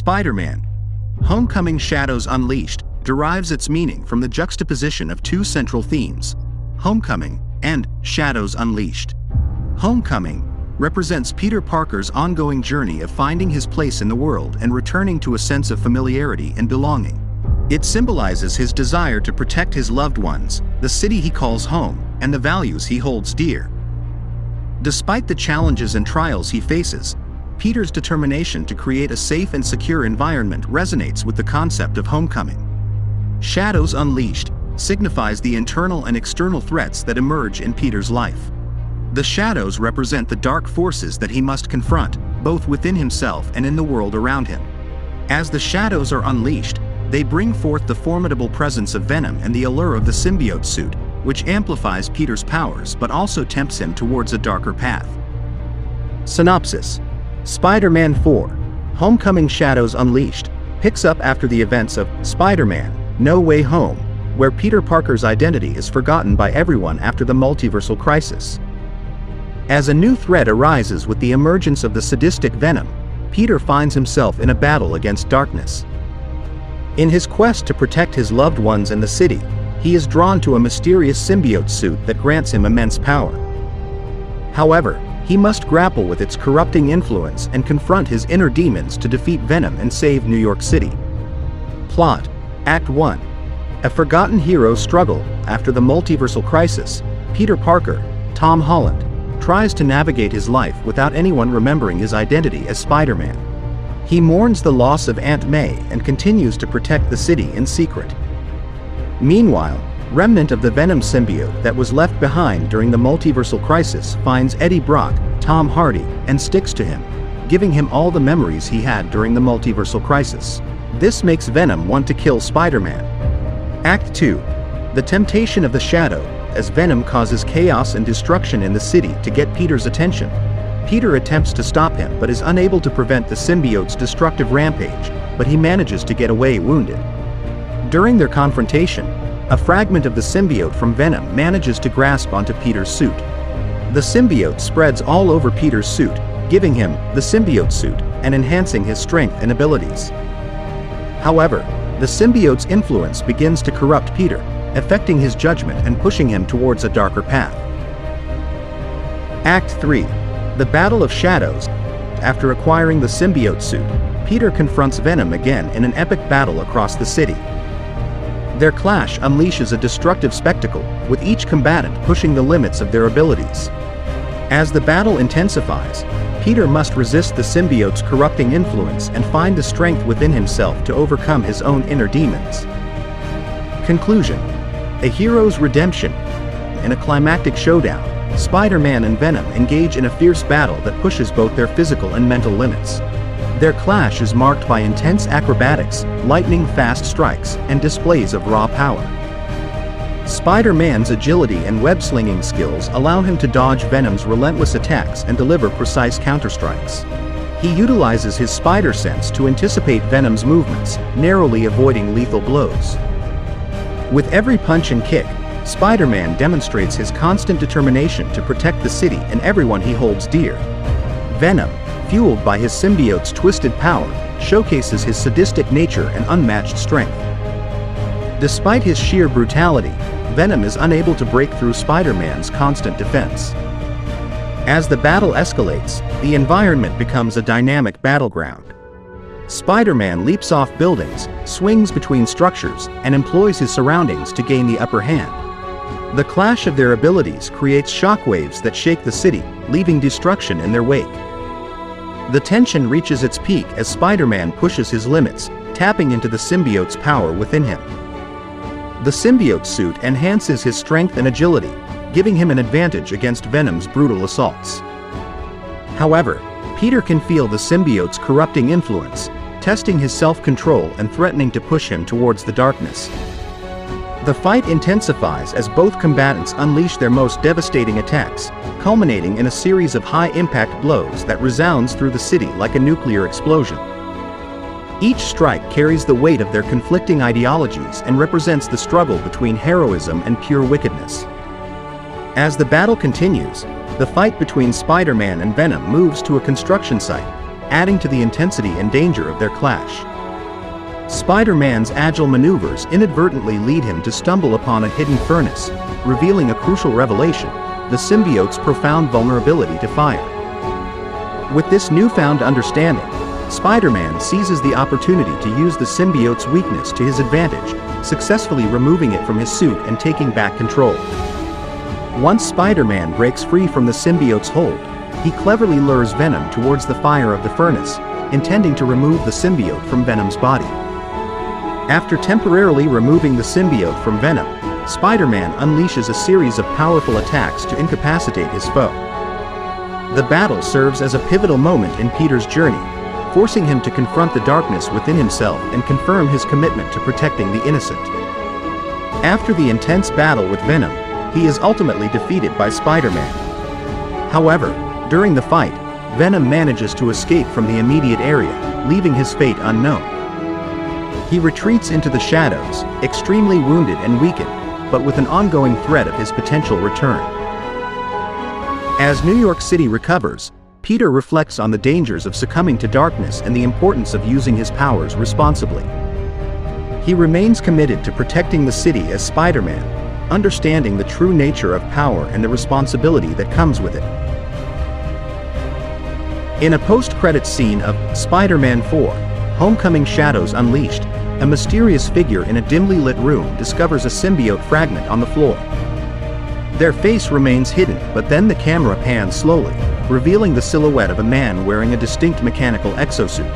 Spider-Man: Homecoming Shadows Unleashed derives its meaning from the juxtaposition of two central themes, homecoming and shadows unleashed. Homecoming represents Peter Parker's ongoing journey of finding his place in the world and returning to a sense of familiarity and belonging. It symbolizes his desire to protect his loved ones, the city he calls home, and the values he holds dear. Despite the challenges and trials he faces, Peter's determination to create a safe and secure environment resonates with the concept of homecoming. Shadows Unleashed signifies the internal and external threats that emerge in Peter's life. The shadows represent the dark forces that he must confront, both within himself and in the world around him. As the shadows are unleashed, they bring forth the formidable presence of Venom and the allure of the symbiote suit, which amplifies Peter's powers but also tempts him towards a darker path. Synopsis: Spider-Man 4: Homecoming Shadows Unleashed picks up after the events of Spider-Man: No Way Home, where Peter Parker's identity is forgotten by everyone after the multiversal crisis. As a new threat arises with the emergence of the sadistic Venom, Peter finds himself in a battle against darkness. In his quest to protect his loved ones and the city, he is drawn to a mysterious symbiote suit that grants him immense power. However, he must grapple with its corrupting influence and confront his inner demons to defeat Venom and save New York City. Plot: Act 1. A forgotten hero's struggle. After the multiversal crisis, Peter Parker, Tom Holland, tries to navigate his life without anyone remembering his identity as Spider-Man. He mourns the loss of Aunt May and continues to protect the city in secret. Meanwhile, remnant of the Venom symbiote that was left behind during the multiversal crisis finds Eddie Brock, Tom Hardy, and sticks to him, giving him all the memories he had during the multiversal crisis. This makes Venom want to kill Spider-Man. Act 2. The Temptation of the Shadow. As Venom causes chaos and destruction in the city to get Peter's attention, Peter attempts to stop him but is unable to prevent the symbiote's destructive rampage, but he manages to get away wounded. During their confrontation, a fragment of the symbiote from Venom manages to grasp onto Peter's suit. The symbiote spreads all over Peter's suit, giving him the symbiote suit and enhancing his strength and abilities. However, the symbiote's influence begins to corrupt Peter, affecting his judgment and pushing him towards a darker path. Act 3. The Battle of Shadows. After acquiring the symbiote suit, Peter confronts Venom again in an epic battle across the city. Their clash unleashes a destructive spectacle, with each combatant pushing the limits of their abilities. As the battle intensifies, Peter must resist the symbiote's corrupting influence and find the strength within himself to overcome his own inner demons. Conclusion: a hero's redemption. In a climactic showdown, Spider-Man and Venom engage in a fierce battle that pushes both their physical and mental limits. Their clash is marked by intense acrobatics, lightning-fast strikes, and displays of raw power. Spider-Man's agility and web-slinging skills allow him to dodge Venom's relentless attacks and deliver precise counterstrikes. He utilizes his spider sense to anticipate Venom's movements, narrowly avoiding lethal blows. With every punch and kick, Spider-Man demonstrates his constant determination to protect the city and everyone he holds dear. Venom, fueled by his symbiote's twisted power, showcases his sadistic nature and unmatched strength. Despite his sheer brutality, Venom is unable to break through Spider-Man's constant defense. As the battle escalates, the environment becomes a dynamic battleground. Spider-Man leaps off buildings, swings between structures, and employs his surroundings to gain the upper hand. The clash of their abilities creates shockwaves that shake the city, leaving destruction in their wake. The tension reaches its peak as Spider-Man pushes his limits, tapping into the symbiote's power within him. The symbiote suit enhances his strength and agility, giving him an advantage against Venom's brutal assaults. However, Peter can feel the symbiote's corrupting influence, testing his self-control and threatening to push him towards the darkness. The fight intensifies as both combatants unleash their most devastating attacks, culminating in a series of high-impact blows that resounds through the city like a nuclear explosion. Each strike carries the weight of their conflicting ideologies and represents the struggle between heroism and pure wickedness. As the battle continues, the fight between Spider-Man and Venom moves to a construction site, adding to the intensity and danger of their clash. Spider-Man's agile maneuvers inadvertently lead him to stumble upon a hidden furnace, revealing a crucial revelation: the symbiote's profound vulnerability to fire. With this newfound understanding, Spider-Man seizes the opportunity to use the symbiote's weakness to his advantage, successfully removing it from his suit and taking back control. Once Spider-Man breaks free from the symbiote's hold, he cleverly lures Venom towards the fire of the furnace, intending to remove the symbiote from Venom's body. After temporarily removing the symbiote from Venom, Spider-Man unleashes a series of powerful attacks to incapacitate his foe. The battle serves as a pivotal moment in Peter's journey, forcing him to confront the darkness within himself and confirm his commitment to protecting the innocent. After the intense battle with Venom, he is ultimately defeated by Spider-Man. However, during the fight, Venom manages to escape from the immediate area, leaving his fate unknown. He retreats into the shadows, extremely wounded and weakened, but with an ongoing threat of his potential return. As New York City recovers, Peter reflects on the dangers of succumbing to darkness and the importance of using his powers responsibly. He remains committed to protecting the city as Spider-Man, understanding the true nature of power and the responsibility that comes with it. In a post-credits scene of Spider-Man 4: Homecoming Shadows Unleashed, a mysterious figure in a dimly lit room discovers a symbiote fragment on the floor. Their face remains hidden, but then the camera pans slowly, revealing the silhouette of a man wearing a distinct mechanical exosuit.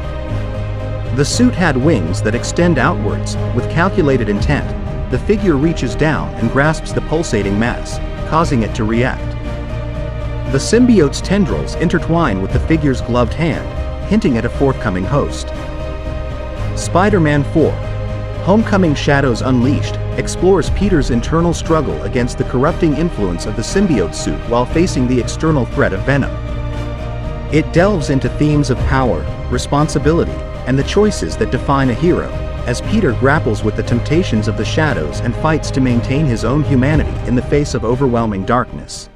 The suit had wings that extend outwards. With calculated intent, the figure reaches down and grasps the pulsating mass, causing it to react. The symbiote's tendrils intertwine with the figure's gloved hand, hinting at a forthcoming host. Spider-Man 4: Homecoming Shadows Unleashed explores Peter's internal struggle against the corrupting influence of the symbiote suit while facing the external threat of Venom. It delves into themes of power, responsibility, and the choices that define a hero, as Peter grapples with the temptations of the shadows and fights to maintain his own humanity in the face of overwhelming darkness.